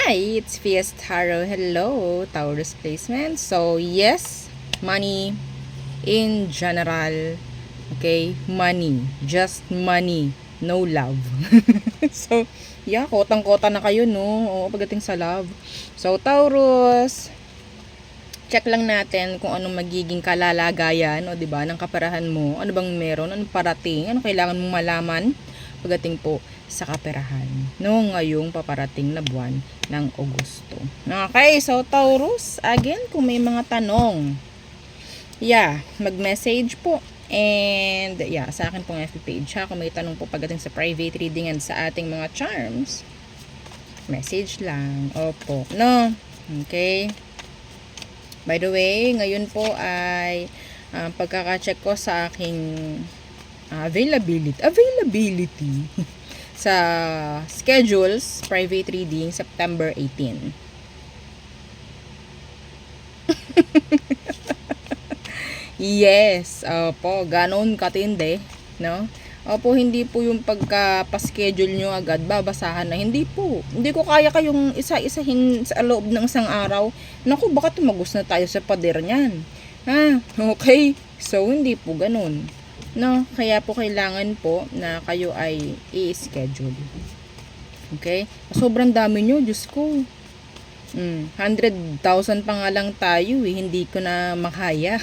Hi, it's Fiestaro. Hello, Taurus placement. So, yes, money in general. Okay, money. Just money. No love. So, yeah, kotang-kota na kayo, no? Oo, pagdating sa love. So, Taurus, check lang natin kung anong magiging kalalagayan, o 'di ba, ng kaperahan mo. Ano bang meron? Anong parating? Ano kailangan mong malaman pagdating po sa kaperahan no ngayong paparating na buwan ng Agosto. Okay, so Taurus, again, kung may mga tanong, yeah, mag-message po. And yeah, sa akin pong FB page ha, kung may tanong po pagdating sa private reading and sa ating mga charms, message lang. Opo, no? Okay. By the way, ngayon po ay pagkaka-check ko sa aking availability sa schedules, private reading, September 18. Yes, opo, ganon katindi, no? Opo, hindi po yung pagka-pa-schedule nyo agad, babasahan na. Hindi po. Hindi ko kaya kayong isa-isahin sa loob ng isang araw. Naku, baka tumagos na tayo sa pader niyan. Ha? Okay? So, hindi po ganun. No? Kaya po kailangan po na kayo ay i-schedule. Okay? Sobrang dami nyo, Diyos ko. 100,000 pa nga lang tayo eh. Hindi ko na makaya.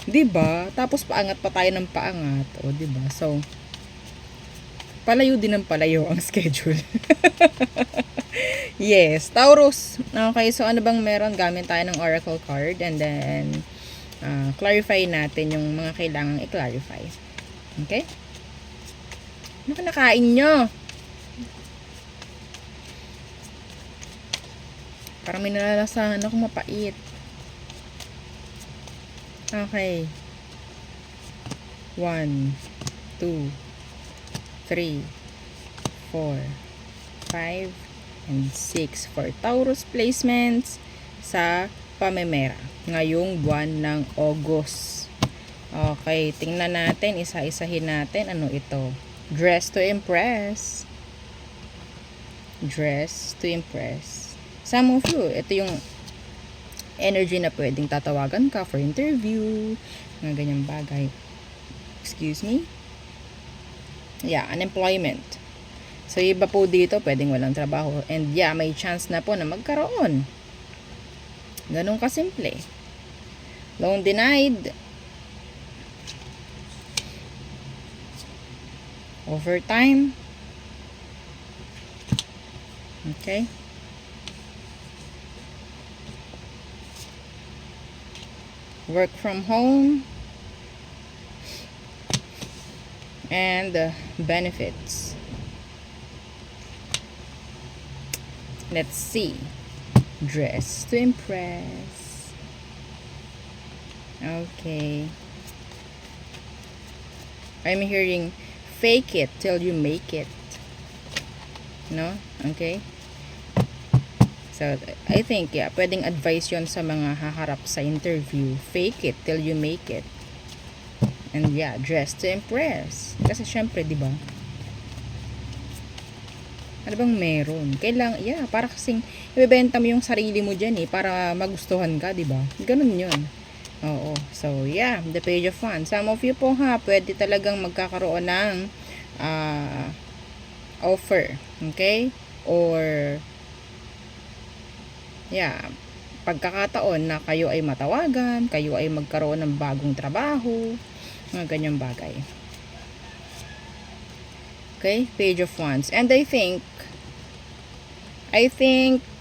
'Di ba? Tapos paangat pa tayo ng paangat, o 'di ba? So palayo din ng palayo ang schedule. Yes, Taurus. Okay, so ano bang meron? Gamit tayo ng oracle card and then clarify natin yung mga kailangang i-clarify. Okay? Ano ka nakain nyo? Parang may nalalasahan ako mapait. Okay. 1, 2, 3, 4, 5, and 6 for Taurus placements sa pamemera ngayong buwan ng August. Okay, tingnan natin, isa-isahin natin. Ano ito? Dress to impress. Dress to impress. Some of you, ito yung energy na pwedeng tatawagan ka for interview, mga ganyang bagay. Excuse me? Yeah, unemployment. So, iba po dito, pwedeng walang trabaho. And yeah, may chance na po na magkaroon. Ganun kasimple. Loan denied. Overtime. Okay. Work from home, and benefits. Let's see. Dress to impress. Okay. I'm hearing fake it till you make it. No? Okay. So, I think, yeah, pwedeng advice yon sa mga haharap sa interview. Fake it till you make it. And yeah, dress to impress. Kasi syempre, di ba? Ano bang meron? Kailangan, yeah, para kasing ibebenta mo yung sarili mo dyan eh, para magustuhan ka, di ba? Ganun yun. Oo. So, yeah, the page of wands. Some of you po ha, pwede talagang magkakaroon ng offer. Okay? Or yeah, pagkakataon na kayo ay matawagan, kayo ay magkaroon ng bagong trabaho, mga ganyang bagay. Okay, page of wands. And I think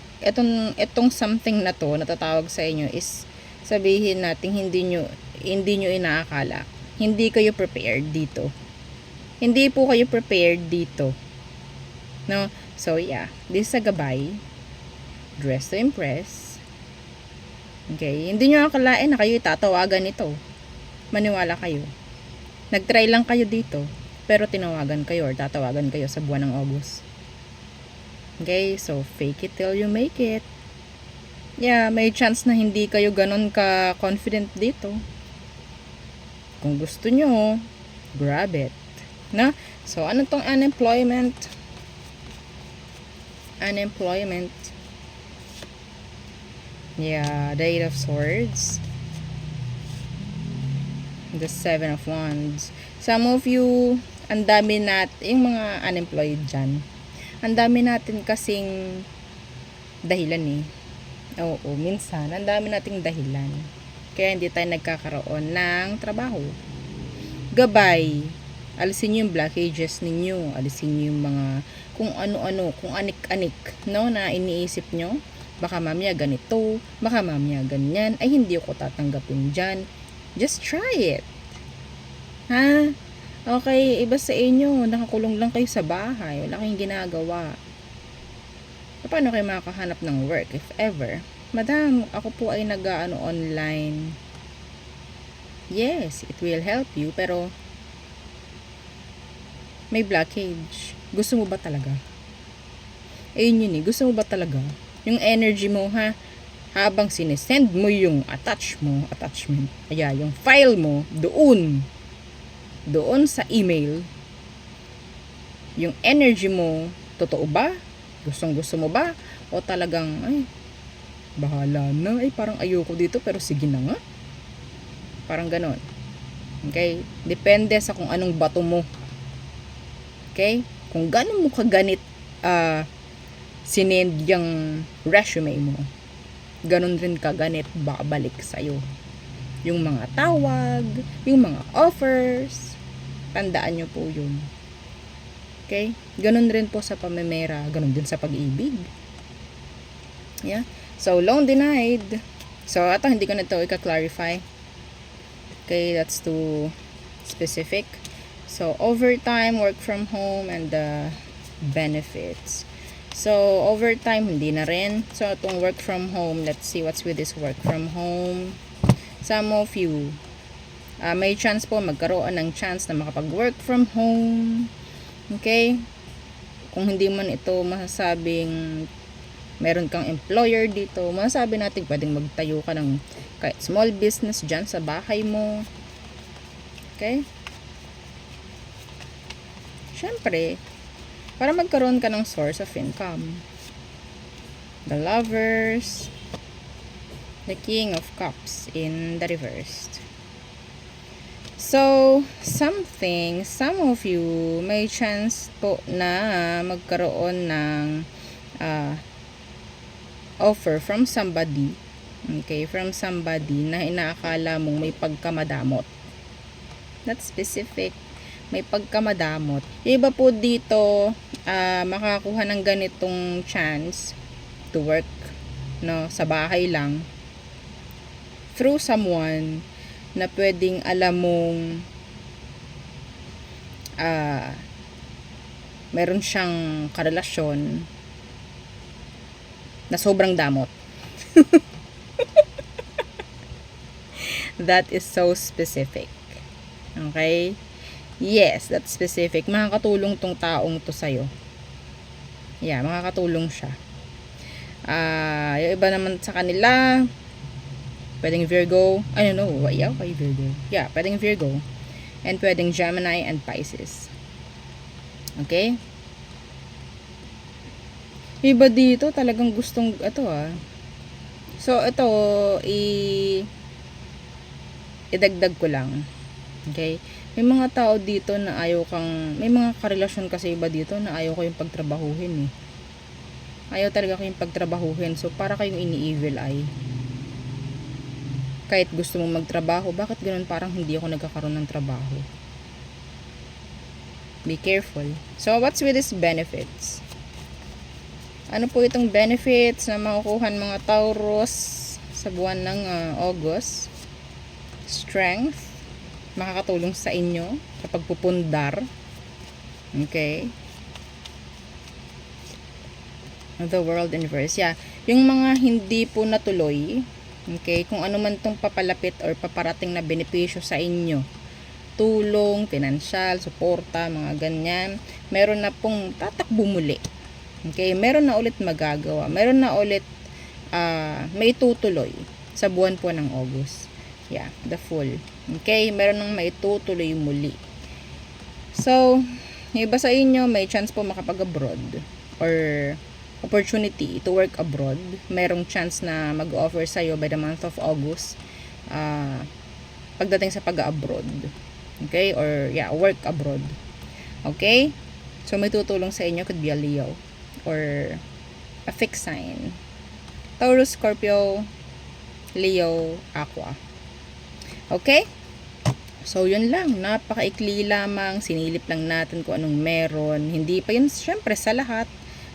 itong something na to natatawag sa inyo is, sabihin natin hindi nyo inaakala. Hindi kayo prepared dito. Hindi po kayo prepared dito. No? So yeah, this is a gabay. Dress to impress. Okay, hindi nyo akalain na kayo tatawagan ito. Maniwala kayo. Nagtry lang kayo dito, pero tinawagan kayo or tatawagan kayo sa buwan ng August. Okay, so fake it till you make it. Yeah, may chance na hindi kayo ganun ka-confident dito. Kung gusto nyo, grab it. Na? So, ano tong unemployment? unemployment. Yeah, the Eight of Swords. The Seven of Wands. Some of you, ang dami yung mga unemployed dyan. Ang dami natin kasing dahilan eh. Oo, minsan, ang dami nating dahilan. Kaya hindi tayo nagkakaroon ng trabaho. Gabay. Alisin nyo yung blockages ninyo. Alisin nyo yung mga kung ano-ano, kung anik-anik, no, na iniisip nyo. Baka mamaya ganito, baka mamaya ganyan. Ay, hindi ako tatanggapin dyan. Just try it. Ha? Okay, iba sa inyo. Nakakulong lang kayo sa bahay. Wala kayong ginagawa. Paano kayo makakahanap ng work, if ever? Madam, ako po ay online. Yes, it will help you, pero may blockage. Gusto mo ba talaga? Ayun yun eh. Gusto mo ba talaga? Yung energy mo, ha? Habang sinesend mo yung attachment, yung file mo, doon sa email, yung energy mo, totoo ba? Gusto mo ba? O talagang, ay, bahala na, ay parang ayoko dito, pero sige na nga. Parang ganon. Okay? Depende sa kung anong bato mo. Okay? Kung ganon mo kaganit, sinend yung resume mo, ganon rin kaganit babalik sa'yo. Yung mga tawag, yung mga offers, tandaan nyo po yun. Okay? Ganon rin po sa pamemera, ganon din sa pag-ibig. Yeah? So, loan denied. So, ito, hindi ko na ito i-clarify. Okay, that's too specific. So, overtime, work from home, and the benefits. So, overtime, hindi na rin. So, itong work from home, let's see what's with this work from home. Some of you, may chance po, magkaroon ng chance na makapag-work from home. Okay? Kung hindi man ito masasabing meron kang employer dito, masasabi natin pwedeng magtayo ka ng kahit small business dyan sa bahay mo. Okay? Siyempre, para magkaroon ka ng source of income. The Lovers, the King of Cups in the reversed. So, some of you may chance po na magkaroon ng offer from somebody, okay, from somebody na inaakala mong may pagkamadamot. That's specific. May pagkamadamot. Yung iba po dito, makakuha ng ganitong chance to work, no, sa bahay lang, through someone na pwedeng alam mong meron siyang karelasyon na sobrang damot. That is so specific. Okay? Yes, that's specific. Makakatulong tong taong to sa'yo. Yeah, makakatulong siya. Yung iba naman sa kanila, pwedeng Virgo. I don't know. Yeah, okay, Virgo. Yeah, pwedeng Virgo. And pwedeng Gemini and Pisces. Okay? Iba dito, talagang gustong, ito So, ito, idagdag ko lang. Okay? May mga tao dito na ayaw kang, may mga karelasyon kasi iba dito na ayaw ko yung pagtrabahuhin eh. Ayaw talaga kayong pagtrabahuhin. So, para kayong ini-evil eye. Kahit gusto mong magtrabaho, bakit ganun parang hindi ako nagkakaroon ng trabaho? Be careful. So, what's with these benefits? Ano po itong benefits na makukuha ng mga Taurus sa buwan ng August? Strength. Makakatulong sa inyo sa pagpupundar. Okay. The World Universe. Yeah. Yung mga hindi po natuloy, okay, kung ano man tong papalapit or paparating na benepisyo sa inyo, tulong, pinansyal, suporta, mga ganyan, meron na pong tatakbo muli. Okay, meron na ulit magagawa. Meron na ulit may tutuloy sa buwan po ng August. Yeah, the Fool. Okay, meron nang may tutuloy muli. So, yung iba sa inyo, may chance po makapag-abroad or opportunity to work abroad. Merong chance na mag-offer sa'yo by the month of August. Pagdating sa pag-abroad. Okay? Or, yeah, work abroad. Okay? So, may tutulong sa inyo. Could be a Leo. Or, a fixed sign. Taurus, Scorpio, Leo, Aqua. Okay? So, yun lang. Napakaikli lamang. Sinilip lang natin kung anong meron. Hindi pa yun, syempre, sa lahat.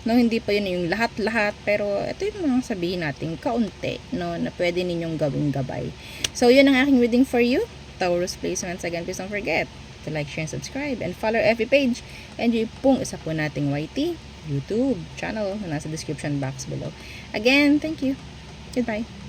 No, hindi pa yun yung lahat-lahat. Pero, ito yung mga sabihin natin, kaunti, no, na pwede ninyong gawing gabay. So, yun ang aking reading for you. Taurus placements. Again, please don't forget to like, share, and subscribe. And follow our FB page. And yung pong isa po nating YT YouTube channel na nasa description box below. Again, thank you. Goodbye.